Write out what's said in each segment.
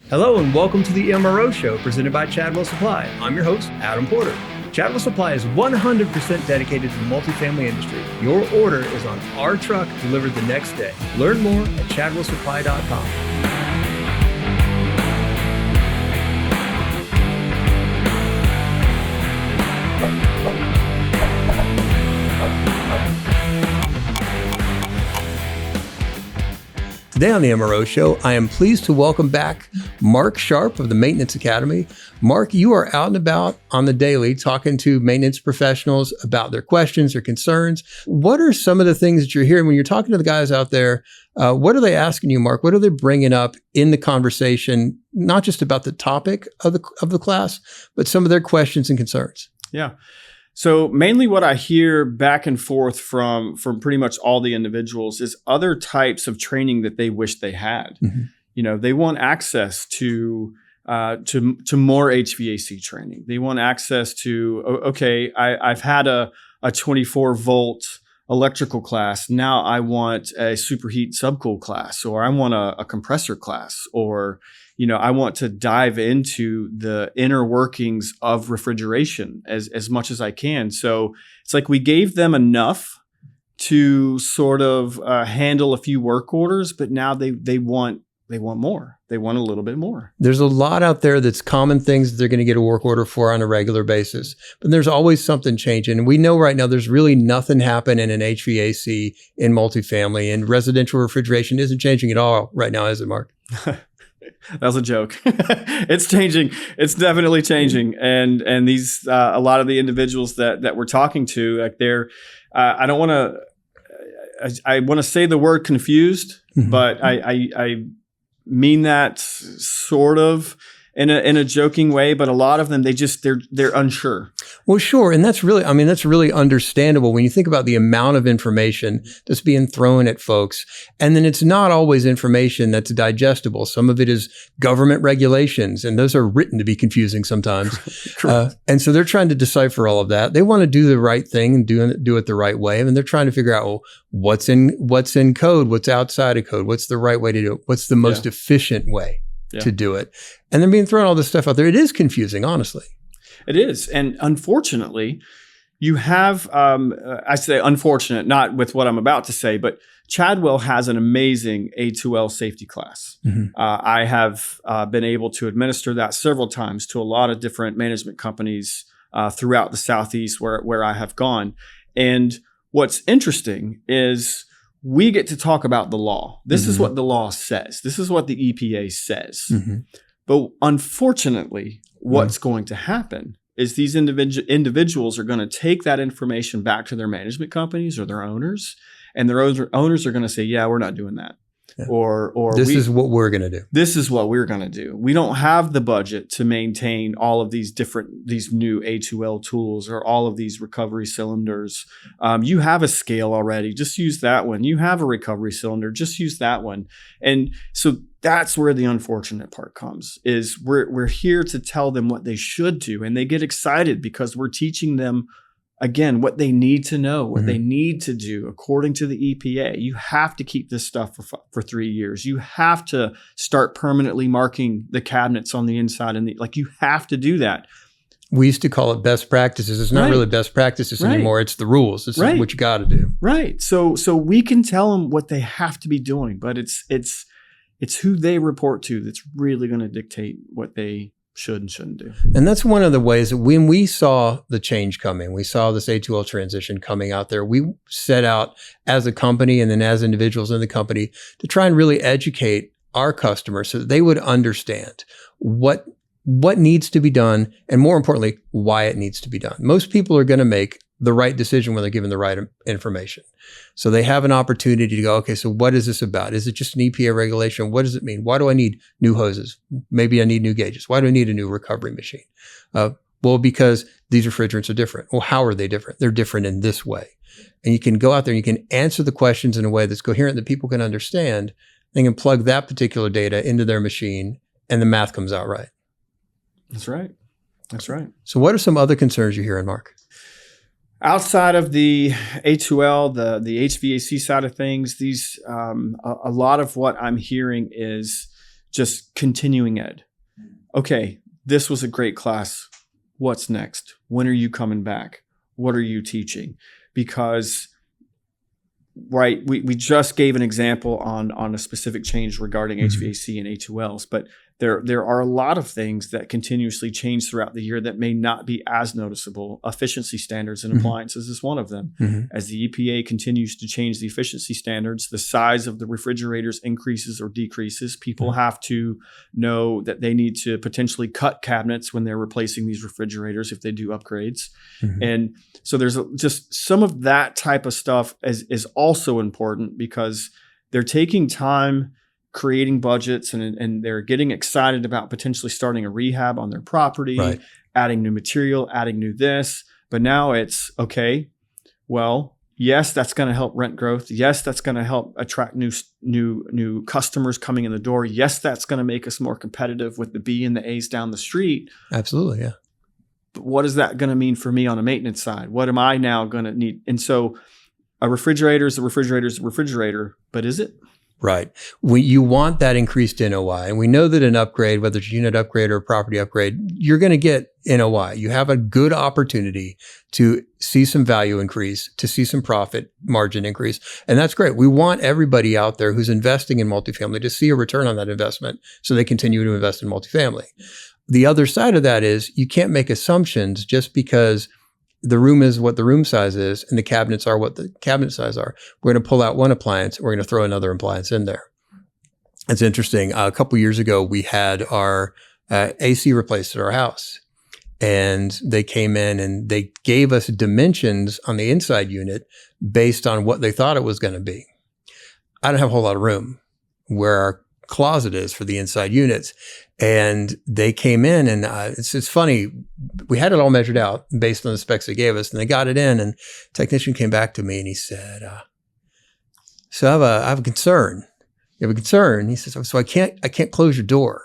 Hello and welcome to the MRO Show presented by Chadwell Supply. I'm your host, Adam Porter. Chadwell Supply is 100% dedicated to the multifamily industry. Your order is on our truck delivered the next day. Learn more at chadwellsupply.com. Today on the MRO Show, I am pleased to welcome back Mark Sharp of the Maintenance Academy. Mark, you are out and about on the daily talking to maintenance professionals about their questions or concerns. What are some of the things that you're hearing when you're talking to the guys out there? What are they asking you, Mark? What are they bringing up in the conversation, not just about the topic of the class, but some of their questions and concerns? Yeah. So mainly what I hear back and forth from pretty much all the individuals is other types of training that they wish they had. Mm-hmm. You know, they want access to more HVAC training. They want access to, okay, I've had a 24 volt electrical class. Now I want a superheat subcool class, or I want a compressor class, or I want to dive into the inner workings of refrigeration as much as I can. So it's like we gave them enough to sort of handle a few work orders, but now they want more. They want a little bit more. There's a lot out there that's common things that they're going to get a work order for on a regular basis, but there's always something changing. And we know right now there's really nothing happening in HVAC, in multifamily, and residential refrigeration isn't changing at all right now, is it, Mark? That was a joke. It's changing. It's definitely changing. And these a lot of the individuals that we're talking to, like they're I want to say the word confused, mm-hmm. but I mean that sort of in a joking way, but a lot of them they're unsure. Well, sure, and that's really understandable when you think about the amount of information that's being thrown at folks, and then it's not always information that's digestible. Some of it is government regulations, and those are written to be confusing sometimes. And so they're trying to decipher all of that. They want to do the right thing and do it the right way, and they're trying to figure out, well, what's in code, what's outside of code, what's the right way to do it, what's the most efficient way to do it. And they're being thrown all this stuff out there. It is confusing, honestly. It is. And unfortunately, you have, I say unfortunate, not with what I'm about to say, but Chadwell has an amazing A2L safety class. Mm-hmm. I have been able to administer that several times to a lot of different management companies throughout the Southeast where I have gone. And what's interesting is we get to talk about the law. This mm-hmm. is what the law says. This is what the EPA says. Mm-hmm. But unfortunately, what's going to happen is these individuals are going to take that information back to their management companies or their owners, and their owners are going to say, yeah, we're not doing that. Yeah. Or this is what we're going to do. This is what we're going to do. We don't have the budget to maintain all of these new A2L tools or all of these recovery cylinders. You have a scale already. Just use that one. You have a recovery cylinder. Just use that one. And so that's where the unfortunate part comes, is we're here to tell them what they should do. And they get excited because we're teaching them, again, what they need to know, what mm-hmm. they need to do according to the EPA. You have to keep this stuff for 3 years. You have to start permanently marking the cabinets on the inside, and you have to do that. We used to call it best practices. It's not really best practices anymore. It's the rules. It's what you got to do. Right. So we can tell them what they have to be doing, but it's who they report to that's really going to dictate what they should and shouldn't do. And that's one of the ways that when we saw the change coming, we saw this A2L transition coming out there, we set out as a company and then as individuals in the company to try and really educate our customers so that they would understand what needs to be done, and more importantly, why it needs to be done. Most people are going to make the right decision when they're given the right information. So they have an opportunity to go, okay, so what is this about? Is it just an EPA regulation? What does it mean? Why do I need new hoses? Maybe I need new gauges. Why do I need a new recovery machine? Well, because these refrigerants are different. Well, how are they different? They're different in this way. And you can go out there and you can answer the questions in a way that's coherent that people can understand. They can plug that particular data into their machine and the math comes out right. That's right. That's right. So what are some other concerns you're hearing, Mark? Outside of the A2L, the HVAC side of things, these a lot of what I'm hearing is just continuing ed. Okay, this was a great class. What's next? When are you coming back? What are you teaching? Because, right, we just gave an example on a specific change regarding HVAC and A2Ls, but there are a lot of things that continuously change throughout the year that may not be as noticeable. Efficiency standards and appliances is one of them. As the EPA continues to change the efficiency standards, the size of the refrigerators increases or decreases. People have to know that they need to potentially cut cabinets when they're replacing these refrigerators if they do upgrades. And so there's just some of that type of stuff is also important, because they're taking time creating budgets and they're getting excited about potentially starting a rehab on their property, adding new material, adding new this. But now it's, okay, well, yes, that's going to help rent growth. Yes, that's going to help attract new customers coming in the door. Yes, that's going to make us more competitive with the B and the A's down the street. Absolutely, yeah. But what is that going to mean for me on a maintenance side? What am I now going to need? And so a refrigerator is a refrigerator is a refrigerator, but is it? Right. You want that increased NOI. And we know that an upgrade, whether it's a unit upgrade or a property upgrade, you're going to get NOI. You have a good opportunity to see some value increase, to see some profit margin increase. And that's great. We want everybody out there who's investing in multifamily to see a return on that investment so they continue to invest in multifamily. The other side of that is you can't make assumptions just because the room is what the room size is and the cabinets are what the cabinet size are. We're going to pull out one appliance. We're going to throw another appliance in there. It's interesting. A couple of years ago, we had our AC replaced at our house, and they came in and they gave us dimensions on the inside unit based on what they thought it was going to be. I don't have a whole lot of room where our closet is for the inside units. And they came in and it's funny. We had it all measured out based on the specs they gave us, and they got it in, and the technician came back to me and he said, so I have a concern. You have a concern? He says, so I can't close your door.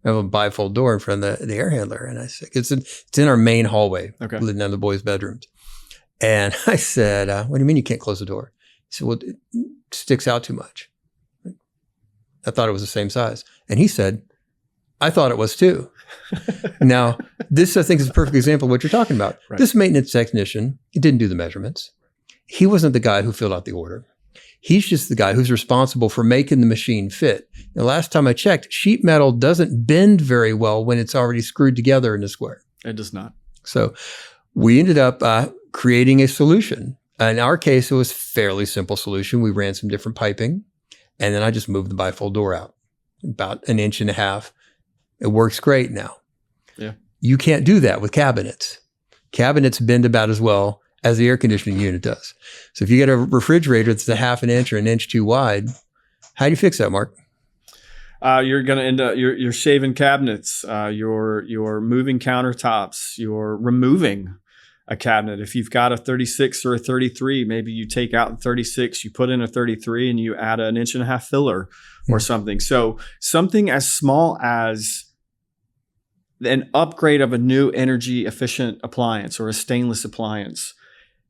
I have a bifold door in front of the air handler. And I said, it's in our main hallway, leading down the boys' bedrooms. And I said, what do you mean you can't close the door? He said, well, it sticks out too much. I thought it was the same size. And he said, I thought it was too. Now, this I think is a perfect example of what you're talking about. Right. This maintenance technician, he didn't do the measurements. He wasn't the guy who filled out the order. He's just the guy who's responsible for making the machine fit. The last time I checked, sheet metal doesn't bend very well when it's already screwed together in a square. It does not. So we ended up creating a solution. In our case, it was a fairly simple solution. We ran some different piping, and then I just moved the bifold door out about 1.5 inches. It works great now. Yeah. You can't do that with cabinets. Cabinets bend about as well as the air conditioning unit does. So if you get a refrigerator that's 1/2 inch or 1 inch too wide, how do you fix that, Mark? You're going to end up, you're shaving cabinets, you're moving countertops, you're removing a cabinet. If you've got a 36 or a 33, maybe you take out the 36, you put in a 33, and you add 1.5 inch filler or something. So something as small as an upgrade of a new energy efficient appliance or a stainless appliance,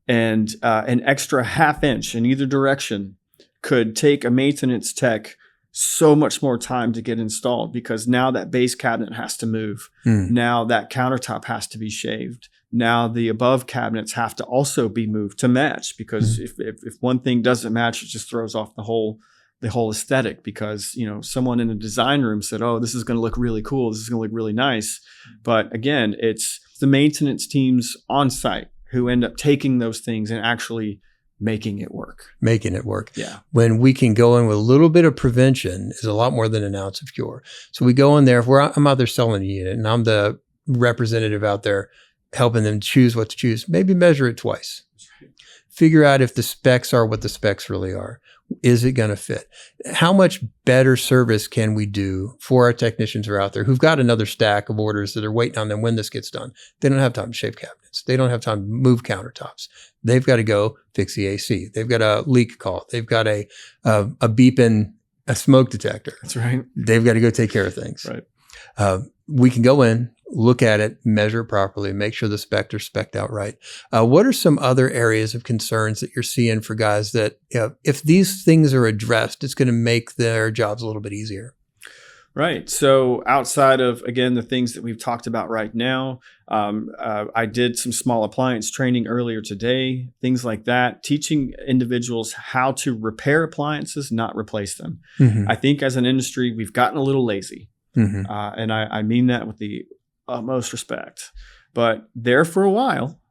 and an extra 1/2 inch in either direction could take a maintenance tech so much more time to get installed, because now that base cabinet has to move. Now that countertop has to be shaved. Now the above cabinets have to also be moved to match, because if one thing doesn't match, it just throws off the whole aesthetic, because, someone in a design room said, oh, this is going to look really cool. This is going to look really nice. But again, it's the maintenance teams on site who end up taking those things and actually making it work. Yeah. When we can go in with a little bit of prevention is a lot more than an ounce of cure. So we go in there, I'm out there selling a unit and I'm the representative out there helping them choose what to choose. Maybe measure it twice. Figure out if the specs are what the specs really are. Is it going to fit? How much better service can we do for our technicians who are out there who've got another stack of orders that are waiting on them when this gets done? They don't have time to shave cabinets. They don't have time to move countertops. They've got to go fix the AC. They've got a leak call. They've got a beeping, a smoke detector. That's right. They've got to go take care of things. Right. We can go in, look at it, measure it properly, make sure the specs are spec'd out right. What are some other areas of concerns that you're seeing for guys that, if these things are addressed, it's going to make their jobs a little bit easier? Right. So outside of, again, the things that we've talked about right now, I did some small appliance training earlier today, things like that, teaching individuals how to repair appliances, not replace them. Mm-hmm. I think as an industry, we've gotten a little lazy. Mm-hmm. And I mean that with the utmost respect. But there for a while,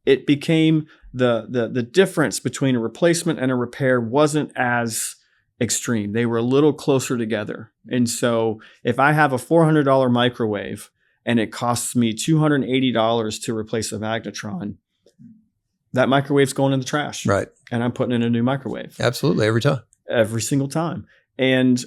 it became the difference between a replacement and a repair wasn't as extreme. They were a little closer together. And so if I have a $400 microwave and it costs me $280 to replace a magnetron, that microwave's going in the trash. Right. And I'm putting in a new microwave. Absolutely. Every time. Every single time. And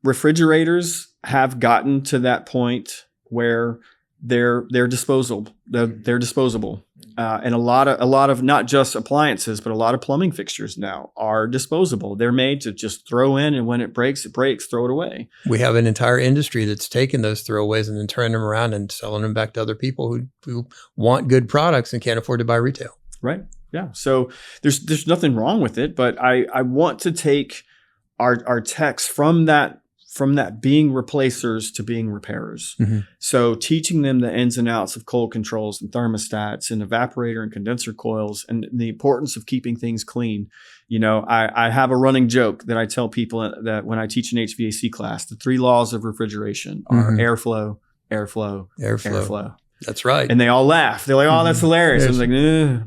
refrigerators have gotten to that point where they're disposable. They're disposable. And a lot of not just appliances, but a lot of plumbing fixtures now are disposable. They're made to just throw in, and when it breaks, throw it away. We have an entire industry that's taken those throwaways and then turning them around and selling them back to other people who want good products and can't afford to buy retail. Right. Yeah. So there's nothing wrong with it, but I want to take our techs from that being replacers to being repairers. Mm-hmm. So teaching them the ins and outs of cold controls and thermostats and evaporator and condenser coils and the importance of keeping things clean. You know, I have a running joke that I tell people that when I teach an HVAC class, the 3 laws of refrigeration are airflow, airflow, airflow. That's right. And they all laugh. They're like, oh, that's hilarious. I was like,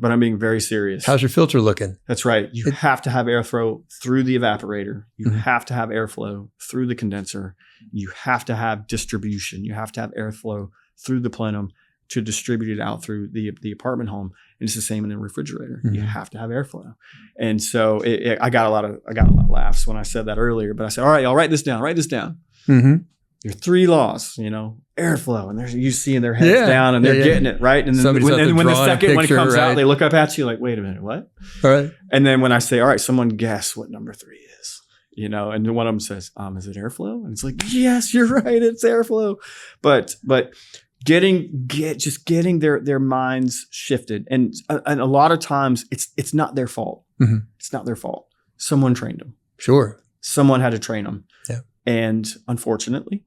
but I'm being very serious. How's your filter looking? That's right. You have to have airflow through the evaporator. You have to have airflow through the condenser. You have to have distribution. You have to have airflow through the plenum to distribute it out through the apartment home. And it's the same in a refrigerator. You have to have airflow. And so I got a lot of laughs when I said that earlier. But I said, all right, I'll write this down. Write this down. Mm-hmm. Your 3 laws, airflow, and you seeing their heads down and they're getting it right. And then when the second one comes out, they look up at you like, wait a minute, what? All right. And then when I say, all right, someone guess what number 3 is, and then one of them says, is it airflow? And it's like, yes, you're right, it's airflow. But getting their minds shifted, and a lot of times it's not their fault. Mm-hmm. It's not their fault. Someone trained them. Sure. Someone had to train them. Yeah. And unfortunately,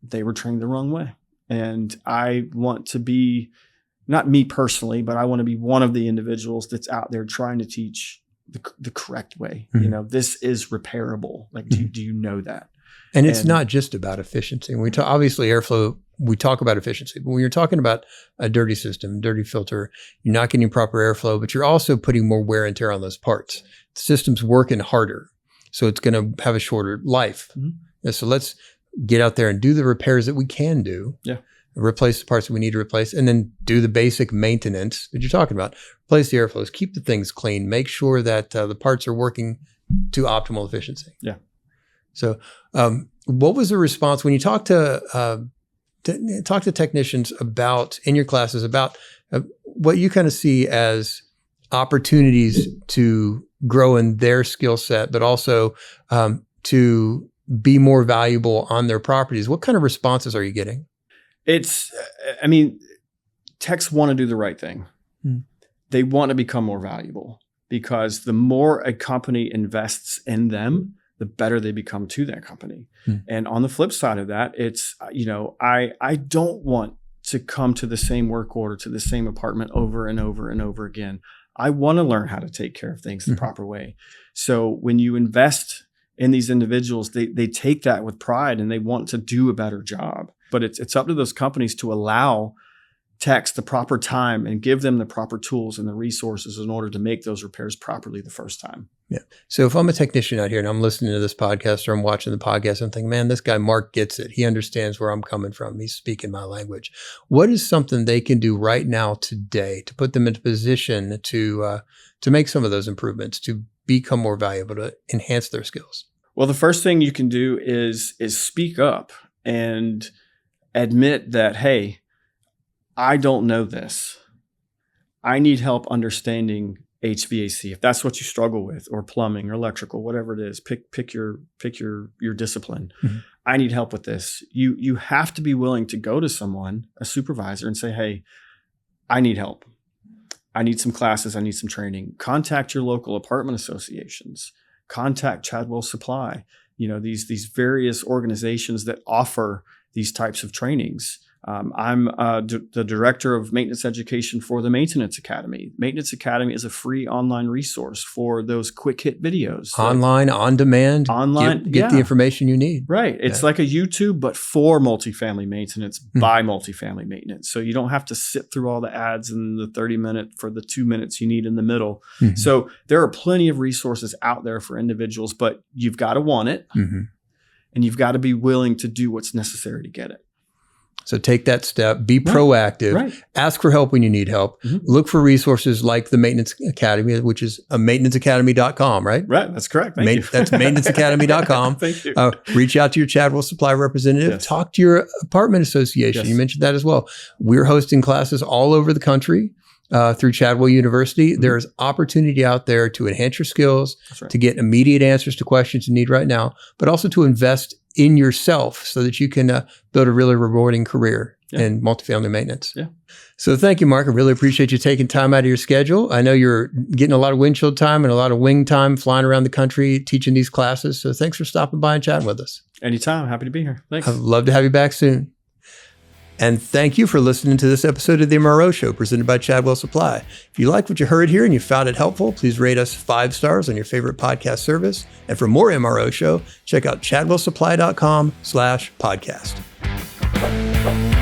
they were trained the wrong way. And I want to be, not me personally, but I want to be one of the individuals that's out there trying to teach the correct way. Mm-hmm. This is repairable. Like, do you know that? And it's not just about efficiency. When we talk, obviously airflow, we talk about efficiency, but when you're talking about a dirty system, dirty filter, you're not getting proper airflow, but you're also putting more wear and tear on those parts. The system's working harder, so it's going to have a shorter life. Mm-hmm. Yeah, so let's get out there and do the repairs that we can do. Yeah. Replace the parts that we need to replace, and then do the basic maintenance that you're talking about. Replace the airflows, keep the things clean, make sure that the parts are working to optimal efficiency. Yeah. So, what was the response when you talk to technicians about in your classes about what you kind of see as opportunities to grow in their skill set, but also to be more valuable on their properties? What kind of responses are you getting? Techs want to do the right thing. They want to become more valuable, because the more a company invests in them, the better they become to that company. And on the flip side of that, it's, I don't want to come to the same work order, to the same apartment over and over and over again. I want to learn how to take care of things the proper way. So when you invest in these individuals, they take that with pride and they want to do a better job. But it's up to those companies to allow techs the proper time and give them the proper tools and the resources in order to make those repairs properly the first time. Yeah. So if I'm a technician out here and I'm listening to this podcast or I'm watching the podcast, I'm thinking, man, this guy Mark gets it. He understands where I'm coming from. He's speaking my language. What is something they can do right now today to put them into position to make some of those improvements, to become more valuable, to enhance their skills? Well, the first thing you can do is speak up and admit that, hey, I don't know this. I need help understanding HVAC, if that's what you struggle with, or plumbing or electrical, whatever it is. Pick your discipline. Mm-hmm. I need help with this. You have to be willing to go to someone, a supervisor, and say, hey, I need help. I need some classes. I need some training. Contact your local apartment associations. Contact Chadwell Supply. these various organizations that offer these types of trainings. I'm the director of maintenance education for the Maintenance Academy. Maintenance Academy is a free online resource for those quick hit videos. Online, on demand. Online, get the information you need. Right. It's like a YouTube, but for multifamily maintenance by multifamily maintenance. So you don't have to sit through all the ads and the 30-minute for the 2 minutes you need in the middle. So there are plenty of resources out there for individuals, but you've got to want it and you've got to be willing to do what's necessary to get it. So take that step, be proactive, ask for help when you need help, look for resources like the Maintenance Academy, which is maintenanceacademy.com, right? Right. That's correct. Thank you. That's maintenanceacademy.com. Thank you. Reach out to your Chadwell Supply representative, talk to your apartment association. You mentioned that as well. We're hosting classes all over the country through Chadwell University. There's opportunity out there to enhance your skills, to get immediate answers to questions you need right now, but also to invest in yourself so that you can build a really rewarding career in multifamily maintenance. So thank you, Mark. I really appreciate you taking time out of your schedule. I know you're getting a lot of windshield time and a lot of wing time flying around the country teaching these classes. So thanks for stopping by and chatting with us. Anytime. Happy to be here. Thanks. I'd love to have you back soon. And thank you for listening to this episode of the MRO Show presented by Chadwell Supply. If you liked what you heard here and you found it helpful, please rate us 5 stars on your favorite podcast service. And for more MRO Show, check out chadwellsupply.com/podcast.